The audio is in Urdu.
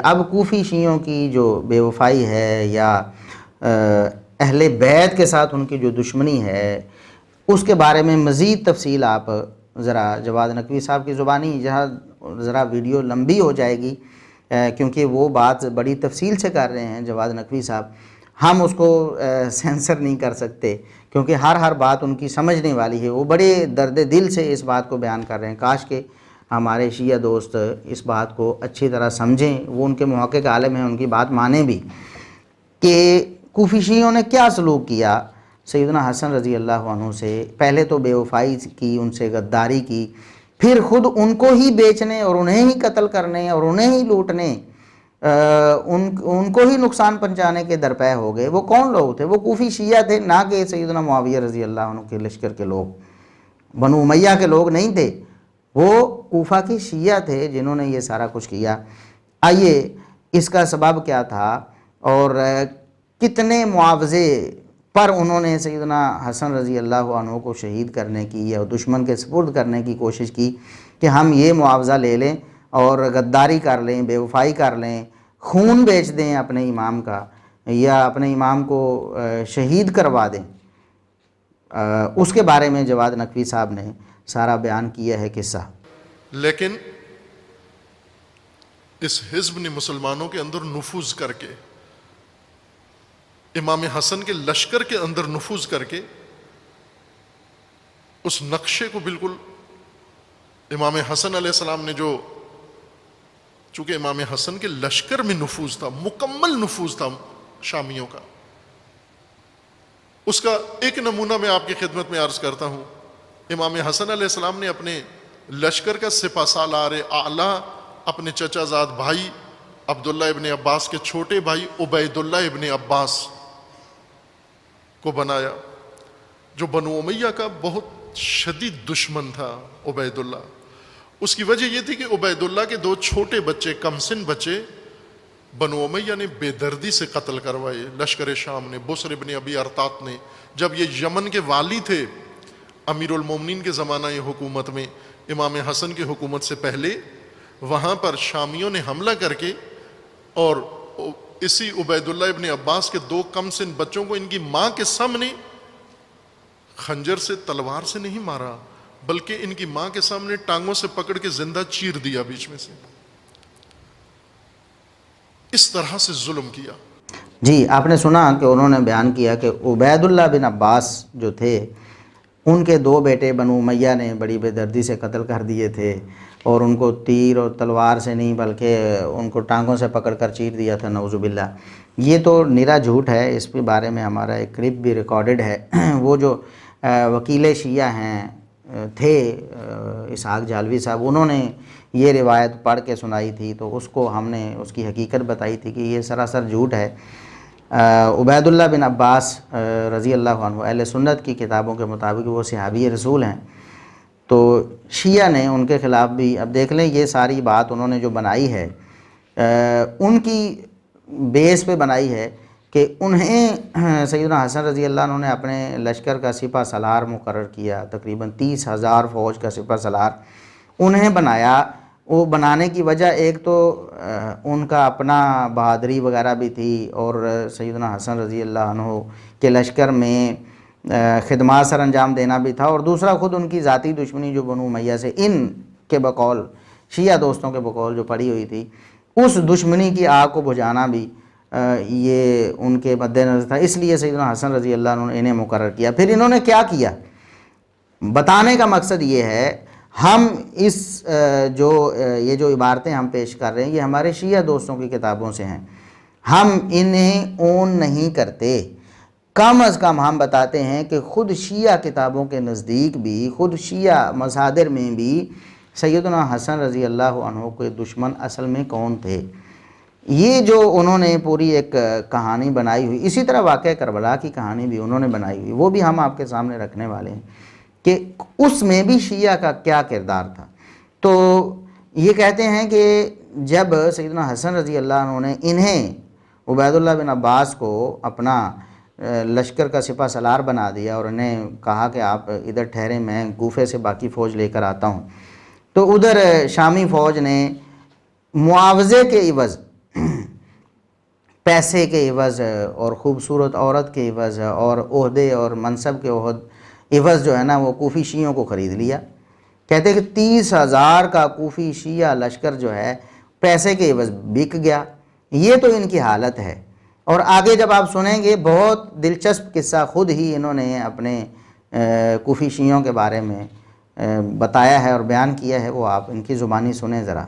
اب کوفی شیعوں کی جو بے وفائی ہے یا اہل بیت کے ساتھ ان کی جو دشمنی ہے اس کے بارے میں مزید تفصیل آپ ذرا جواد نقوی صاحب کی زبانی، جہاں ذرا ویڈیو لمبی ہو جائے گی کیونکہ وہ بات بڑی تفصیل سے کر رہے ہیں جواد نقوی صاحب، ہم اس کو سینسر نہیں کر سکتے کیونکہ ہر بات ان کی سمجھنے والی ہے، وہ بڑے درد دل سے اس بات کو بیان کر رہے ہیں۔ کاش کہ ہمارے شیعہ دوست اس بات کو اچھی طرح سمجھیں، وہ ان کے محقق عالم ہیں، ان کی بات مانیں بھی کہ کوفی شیعوں نے کیا سلوک کیا سیدنا حسن رضی اللہ عنہ سے۔ پہلے تو بے وفائی کی، ان سے غداری کی، پھر خود ان کو ہی بیچنے اور انہیں ہی قتل کرنے اور انہیں ہی لوٹنے، ان کو ہی نقصان پہنچانے کے درپے ہو گئے۔ وہ کون لوگ تھے؟ وہ کوفی شیعہ تھے، نہ کہ سیدنا معاویہ رضی اللہ عنہ کے لشکر کے لوگ، بنو امیہ کے لوگ نہیں تھے، وہ کوفہ کے شیعہ تھے جنہوں نے یہ سارا کچھ کیا۔ آئیے اس کا سبب کیا تھا اور کتنے معاوضے پر انہوں نے سیدنا حسن رضی اللہ عنہ کو شہید کرنے کی یا دشمن کے سپرد کرنے کی کوشش کی کہ ہم یہ معاوضہ لے لیں اور غداری کر لیں، بے وفائی کر لیں، خون بیچ دیں اپنے امام کا یا اپنے امام کو شہید کروا دیں۔ اس کے بارے میں جواد نقوی صاحب نے سارا بیان کیا ہے قصہ۔ لیکن اس حزب نے مسلمانوں کے اندر نفوذ کر کے، امام حسن کے لشکر کے اندر نفوذ کر کے اس نقشے کو بالکل امام حسن علیہ السلام نے جو، چونکہ امام حسن کے لشکر میں نفوذ تھا، مکمل نفوذ تھا شامیوں کا، اس کا ایک نمونہ میں آپ کی خدمت میں عرض کرتا ہوں۔ امام حسن علیہ السلام نے اپنے لشکر کا سپہ سالار اعلیٰ اپنے چچا زاد بھائی عبداللہ ابن عباس کے چھوٹے بھائی عبید اللہ ابن عباس کو بنایا، جو بنو امیہ کا بہت شدید دشمن تھا عبید اللہ۔ اس کی وجہ یہ تھی کہ عبید اللہ کے 2 چھوٹے بچے، کم سن بچے، بنو امیہ نے بے دردی سے قتل کروائے لشکر شام نے، بسر ابن ابی ارطات نے۔ جب یہ یمن کے والی تھے امیر المومنین کے زمانہ حکومت میں، امام حسن کی حکومت سے پہلے، وہاں پر شامیوں نے حملہ کر کے اور اسی عبید اللہ ابن عباس کے 2 کم سن بچوں کو ان کی ماں کے سامنے خنجر سے، تلوار سے نہیں مارا، بلکہ ان کی ماں کے سامنے ٹانگوں سے پکڑ کے زندہ چیر دیا بیچ میں سے۔ اس طرح سے ظلم کیا۔ جی آپ نے سنا کہ انہوں نے بیان کیا کہ عبید اللہ بن عباس جو تھے، ان کے 2 بیٹے بنو امیہ نے بڑی بے دردی سے قتل کر دیے تھے، اور ان کو تیر اور تلوار سے نہیں بلکہ ان کو ٹانگوں سے پکڑ کر چیر دیا تھا، نعوذ باللہ۔ یہ تو نرا جھوٹ ہے، اس کے بارے میں ہمارا ایک کلپ بھی ریکارڈڈ ہے۔ وہ جو وکیل شیعہ تھے اسحاق جالوی صاحب، انہوں نے یہ روایت پڑھ کے سنائی تھی، تو اس کو ہم نے اس کی حقیقت بتائی تھی کہ یہ سراسر جھوٹ ہے۔ عبید اللہ بن عباس رضی اللہ عنہ اہل سنت کی کتابوں کے مطابق وہ صحابی رسول ہیں، تو شیعہ نے ان کے خلاف بھی، اب دیکھ لیں یہ ساری بات انہوں نے جو بنائی ہے ان کی بیس پہ بنائی ہے کہ انہیں سیدنا حسن رضی اللہ عنہ نے اپنے لشکر کا سپہ سالار مقرر کیا، تقریباً 30,000 فوج کا سپہ سالار انہیں بنایا۔ وہ بنانے کی وجہ ایک تو ان کا اپنا بہادری وغیرہ بھی تھی، اور سیدنا حسن رضی اللہ عنہ کے لشکر میں خدمات سر انجام دینا بھی تھا، اور دوسرا خود ان کی ذاتی دشمنی جو بنو امیہ سے ان کے بقول، شیعہ دوستوں کے بقول جو پڑی ہوئی تھی، اس دشمنی کی آگ کو بجھانا بھی یہ ان کے مد نظر تھا۔ اس لیے سیدنا حسن رضی اللہ عنہ نے انہیں مقرر کیا۔ پھر انہوں نے کیا کیا بتانے کا مقصد یہ ہے، ہم اس یہ جو عبارتیں ہم پیش کر رہے ہیں یہ ہمارے شیعہ دوستوں کی کتابوں سے ہیں، ہم انہیں اون نہیں کرتے، کم از کم ہم بتاتے ہیں کہ خود شیعہ کتابوں کے نزدیک بھی، خود شیعہ مصادر میں بھی سیدنا حسن رضی اللہ عنہ کے دشمن اصل میں کون تھے۔ یہ جو انہوں نے پوری ایک کہانی بنائی ہوئی، اسی طرح واقعہ کربلا کی کہانی بھی انہوں نے بنائی ہوئی، وہ بھی ہم آپ کے سامنے رکھنے والے ہیں کہ اس میں بھی شیعہ کا کیا کردار تھا۔ تو یہ کہتے ہیں کہ جب سیدنا حسن رضی اللہ عنہ نے انہیں عبید اللہ بن عباس کو اپنا لشکر کا سپہ سالار بنا دیا اور انہیں کہا کہ آپ ادھر ٹھہریں، میں کوفے سے باقی فوج لے کر آتا ہوں، تو ادھر شامی فوج نے معاوضے کے عوض پیسے کے عوض اور خوبصورت عورت کے عوض اور عہدے اور منصب کے عوض جو ہے نا وہ کوفی شیعوں کو خرید لیا. کہتے ہیں کہ 30,000 کا کوفی شیعہ لشکر جو ہے پیسے کے عوض بک گیا. یہ تو ان کی حالت ہے. اور آگے جب آپ سنیں گے بہت دلچسپ قصہ خود ہی انہوں نے اپنے کوفی شیعوں کے بارے میں بتایا ہے اور بیان کیا ہے, وہ آپ ان کی زبانی سنیں ذرا.